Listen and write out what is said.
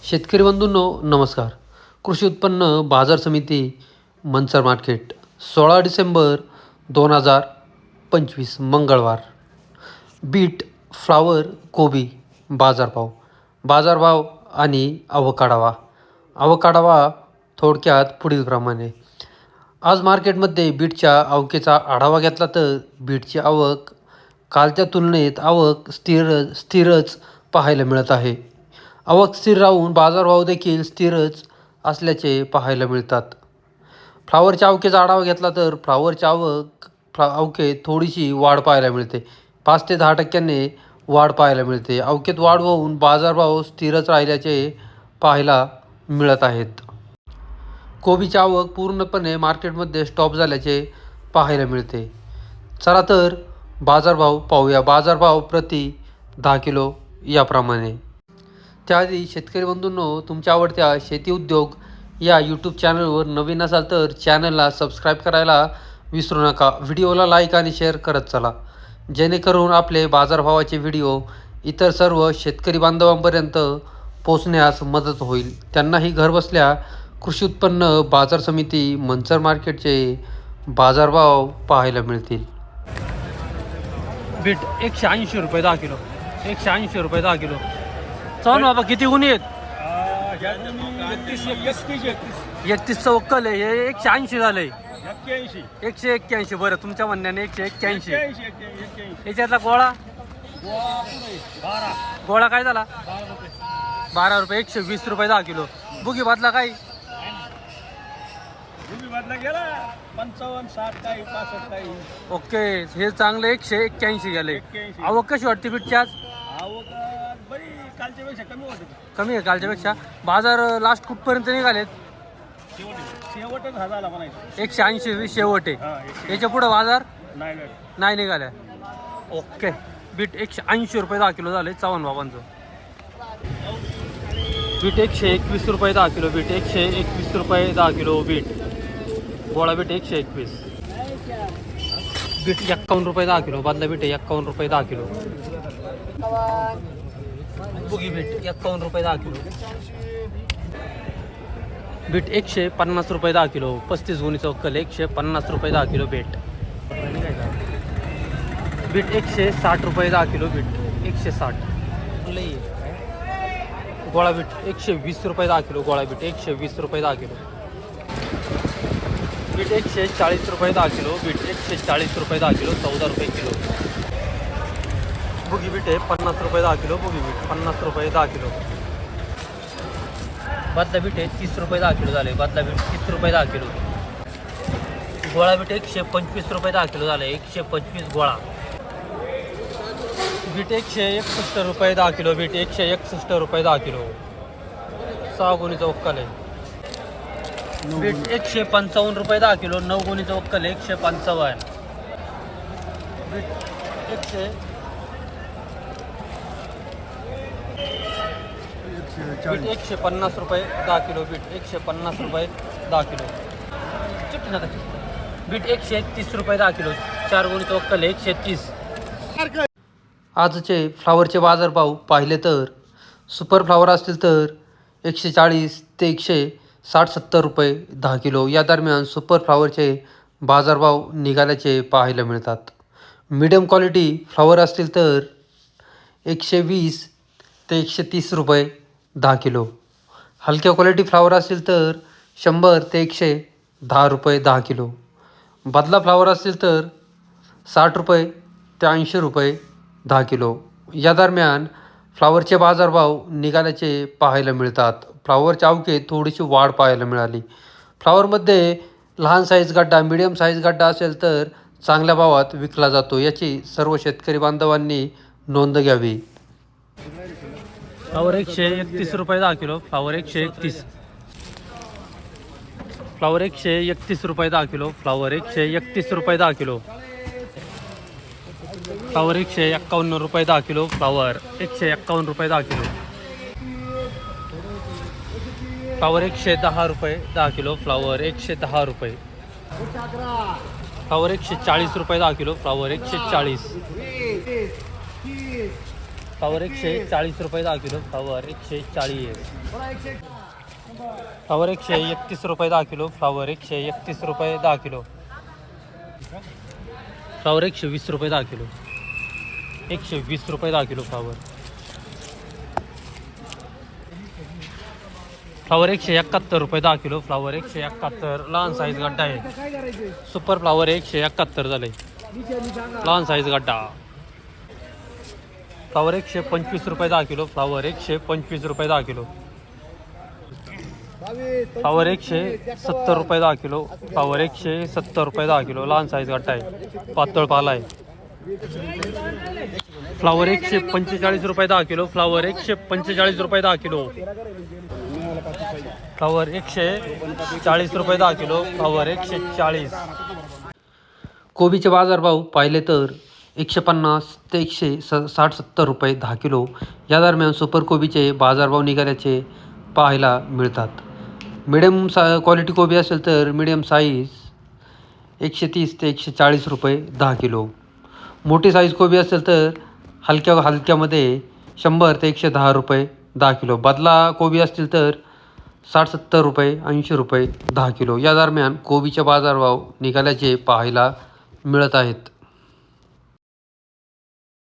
शेतकरी बंधूंनो नमस्कार. कृषी उत्पन्न बाजार समिती मंचर मार्केट 16 डिसेंबर 2025 मंगळवार. बीट, फ्लावर, कोबी बाजारभाव आणि आवकाडावा थोडक्यात पुढीलप्रमाणे. आज मार्केटमध्ये बीटच्या आवकेचा आढावा घेतला तर बीटची आवक कालच्या तुलनेत स्थिरच पाहायला मिळत आहे. आवक स्थिर राहून बाजारभाव देखील स्थिरच असल्याचे पाहायला मिळतात. फ्लावरच्या आवकेचा आढावा घेतला तर फ्लावरच्या आवकेत थोडीशी वाढ पाहायला मिळते. 5 ते 10% वाढ पाहायला मिळते. आवकेत वाढ होऊन बाजारभाव स्थिरच राहिल्याचे पाहायला मिळत आहेत. कोबीची आवक पूर्णपणे मार्केटमध्ये स्टॉप झाल्याचे पाहायला मिळते. चला तर बाजारभाव पाहूया. बाजारभाव प्रति 10 किलो याप्रमाणे. त्याआधी शेतकरी बंधूंनो, तुमच्या आवडत्या शेती उद्योग या यूट्यूब चॅनलवर नवीन असाल तर चॅनलला सबस्क्राईब करायला विसरू नका. व्हिडिओला लाईक आणि शेअर करत चला, जेणेकरून आपले बाजारभावाचे व्हिडिओ इतर सर्व शेतकरी बांधवांपर्यंत पोहोचण्यास मदत होईल. त्यांनाही घरबसल्या कृषी उत्पन्न बाजार समिती मंचर मार्केटचे बाजारभाव पाहायला मिळतील. बीट 180 रुपये 10 किलो. 180 रुपये 10 किलो. चल बाबा, किती गुन्हे आहेत? 31चं वक्कल आहे. हे 180 झालंय. 181. बरं, तुमच्या म्हणण्याने 181. याच्यातला गोळा काय झाला? 12 रुपये. 120 रुपये 10 किलो. बुगी बादला काय? ओके, हे चांगलं 181 गेले. आवक कशी वाटते बीटची आज? कमी आहे कालच्यापेक्षा. बाजार लास्ट कुठपर्यंत निघालेत? 180 शेवट आहे. याच्या पुढे बाजार नाही निघाल्या. ओके, बीट 180 रुपये 10 किलो झाले चव्हाण बाबांचं. बीट 121 रुपये 10 किलो. बीट 121 रुपये 10 किलो. बीट गोळा बीट 121. बीट 51 रुपये 10 किलो. बादला बीट 51 रुपये 10 किलो. बुगी बीट 51 रुपये 10 किलो. बीट 150 रुपये 10 किलो. 35 गुणीचा वक्कल 150 रुपये 10 किलो. बीट 160 रुपये 10 किलो. बीट 160. गोळा बीट 120 रुपये 10 किलो. गोळा बीट 120 रुपये 10 किलो. बीट 140 रुपये 10 किलो. बीट 140 रुपये 10 किलो. 14 रुपये किलो. बुगी बीट 50 रुपये 10 किलो. बुगी बीट 50 रुपये 10 किलो. बादला बीट 30 रुपये 10 किलो झाले. बादला बीट 30 रुपये 10 किलो. गोळा बीट 125 रुपये 10 किलो झाले. 125 गोळा. बीट 161 रुपये 10 किलो. बीट 161 रुपये 10 किलो. 6 गुणीचा वक्कल आहे. बीट 155 रुपये 10 किलो. 9 गुणीचा वक्कल 155. बीट 150 रुपये 10 किलो. बीट 150 रुपये 10 किलो. बीट 131 रुपये 10 किलो. 4 गुणीचा वक्कल 130. आजचे फ्लावरचे बाजारभाव पाहिले तर सुपर फ्लावर असतील तर 140 ते 160-70 रुपये 10 किलो या दरम्यान सुपर फ्लावरचे बाजारभाव निघाल्याचे पाहायला मिळतात. मीडियम क्वालिटी फ्लावर असतील तर 120 ते 130 रुपये 10 किलो. हलक्या क्वालिटी फ्लावर असतील तर 100 ते 110 रुपये 10 किलो. बदला फ्लावर असतील तर 60 रुपये ते 80 रुपये 10 किलो या दरम्यान फ्लावरचे बाजारभाव निघाल्याचे पाहायला मिळतात. फ्लावरच्या आवकेत थोडीशी वाढ पाहायला मिळाली. फ्लावरमध्ये लहान साईज गड्डा, मीडियम साईज गड्डा असेल तर चांगल्या भावात विकला जातो, याची सर्व शेतकरी बांधवांनी नोंद घ्यावी. फ्लावर 131 रुपये 10 किलो. फ्लावर 131. फ्लावर 131 रुपये 10 किलो. फ्लावर 131 रुपये 10 किलो. फ्लावर 151 रुपये 10 किलो. फ्लावर 151 रुपये 10 किलो. फ्लावर 110 रुपये 10 किलो. फ्लावर 110 रुपये. फ्लावर 140 रुपये 10 किलो. फ्लावर 140. फ्लावर 140 रुपये 10 किलो. फ्लावर 140. फ्लावर 131 रुपये 10 किलो. फ्लावर 131 रुपये 10 किलो. फ्लावर 120 रुपये 10 किलो. 120 रुपये 10 किलो फ्लावर. फ्लावर 171 रुपये 10 किलो. फ्लावर 171 लहान साईज गड्डा आहे. सुपर फ्लावर 171 झाले. लहान साईज गड्डा. फ्लावर 125 रुपये 10 किलो. फ्लावर 125 रुपये 10 किलो. फ्लावर 170 रुपये 10 किलो. फ्लावर 170 रुपये 10 किलो. लहान साईज गड्डा आहे. पातळ पाला आहे. फ्लावर 145 रुपये 10 किलो. फ्लावर 145 रुपये 10 किलो. फ्लावर 140 रुपये 10 किलो. फ्लावर 140. कोबीचे बाजारभाव पाहिले तर 150 ते 160-70 रुपये 10 किलो या दरम्यान सुपर कोबीचे बाजारभाव निघाल्याचे पाहायला मिळतात. मिडियम क्वालिटी कोबी असेल तर मिडियम साईज 130 ते 140 रुपये 10 किलो. मोठी साईज कोबी असेल तर हलक्यामध्ये 100 ते 110 रुपये 10 किलो. बदला कोबी असतील तर 60-70 रुपये 80 रुपये 10 किलो या दरम्यान कोबीचे बाजारभाव निघाल्याचे पाहायला मिळत आहेत.